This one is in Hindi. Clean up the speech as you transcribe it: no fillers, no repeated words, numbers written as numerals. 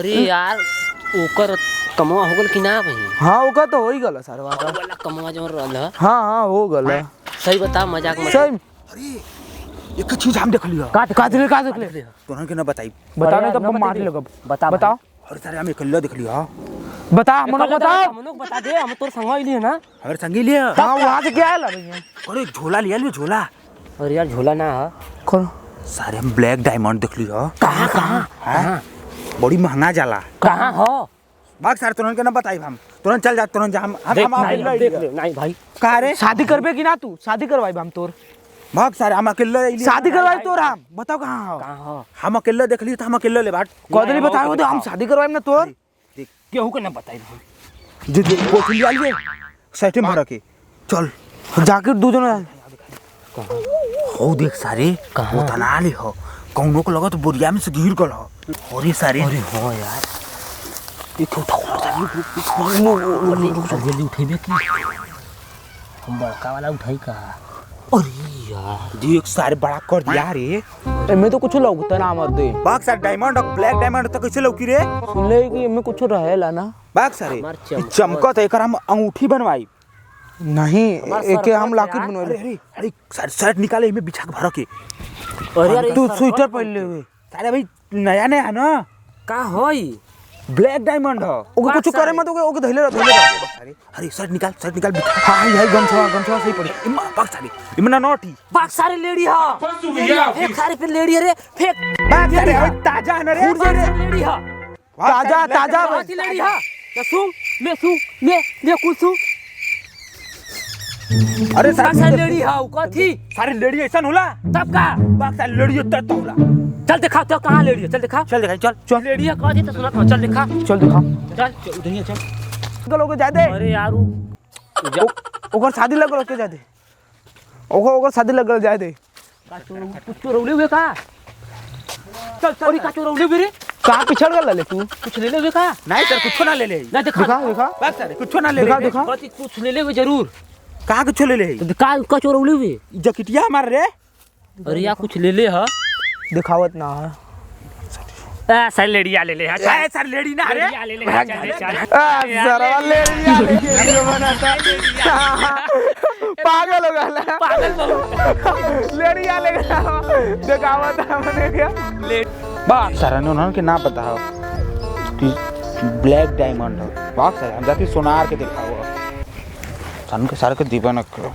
अरे यार ओकर कमवा हो गल कि ना भाई? हाँ ओकर तो हो ही गल सर वाला कमवा जो रहल है। हाँ हाँ हो गल सही बता, मजाक मत। सही। अरे एक चीज हम देख लिया। का देख ले तोहन के ना बताई। बता नहीं तो मार लगब। बताओ। अरे सारे हम अकेले देख लिया। बता हमनो बता दे, हम तोर संगवा इली है ना। हमारे संगी लिया। हां वहां से क्या है भैया? अरे झोला लिया ले झोला। अरे यार झोला ना है। कौन? सारे हम ब्लैक डायमंड देख लिया। कहां? बड़ी महंगा जाला। कहां हो? बाग सारे तोहन के ना बताई हम। तुरंत चल जा, तुरंत जा। हम देख ले नहीं भाई। का रे शादी करबे कि ना तू? शादी करवाई हम तोर। भाग सारे हम अकेले शादी करवाई तोर हम। बताओ कहां हो? हम अकेले देख लिए तो हम अकेले ले बाट। कदली बताओ तो हम शादी करवाई ना तोर। देख केहू के ना बताई। जे पोथी लिया लिए सेटिंग भर के चल जाके दू जन हो देख सारे वो तना ले हो कौनो को लगत बोरिया में से गिर गल हो। अरे सारे अरे हो यार ये क्यों जल्दी उठेबे की हम बड़का वाला उठाई का। अरे यार देख सारे बड़ा कर दिया रे। एमे तो कुछ लगता ना मत दे। बाग सारे डायमंड और ब्लैक डायमंड तो कैसे लौकी रे? सुन ले कि एमे कुछ रहेला ना। बाग सारे चमकत है एकर हम अंगूठी बनवाई। नहीं एके हम लॉकेट बनवाई। अरे अरे सारे शर्ट निकाले एमे बिछा के भर के। अरे यार तू स्वेटर पहन ले हुए सारे भाई नया नया है ना। का होई? ब्लैक डायमंड हो। ओके कुछ करे मत ओके धइले रह सारे अरे शर्ट निकाल बिछा। हां यही गमछवा सही पड़ी। इमा बाग सारे इमना नोटी बाग सारे लेडी हा। फेंक सारे पे लेडी रे फेंक। बाग सारे ताजा है ना रे। लेडी हा ताजा हाथी लेडी हा। ले कुछ अरे सारे लेडी हा कथी सारे लेडी ऐसा होला तब का बाग सारे लेडी उतर तो होला। चल दिखा तो कहां लेडी है। चल दिखा चल लेडी है कथी तो सुना। चल दिखा चल उधर चल लोग जा दे। अरे यार ओकर शादी लगल के जा दे। ओकर शादी लगल जा दे। कुछ रौले हुए का? चल सॉरी का चोरौले हुए रे। कहां पिछड़ गल ले तू? कुछ ले ले हुए का? नहीं सर कुछ ना ले ले। ना दिखा बाग सारे कुछ ना ले ले। दिखा कथी कुछ ले ले हुए जरूर। कहां कुछ ले ले? तो दिखा का चोरौले हुए जकिटिया हमार रे। अरे यार कुछ ले ले ह दिखावत ना है। सर लेडिया ले ले हा। ए सर लेडी ना रे। ले ले चल जरा ले बनाता पागल हो गया। लेडिया ले दिखावत हमने क्या बाग सारा ने उन्होंने के ना बताओ कि ब्लैक डायमंड हो। बाग सारा हम जाती सोनार के दिखाओ सन के सारे के दीवाना करो।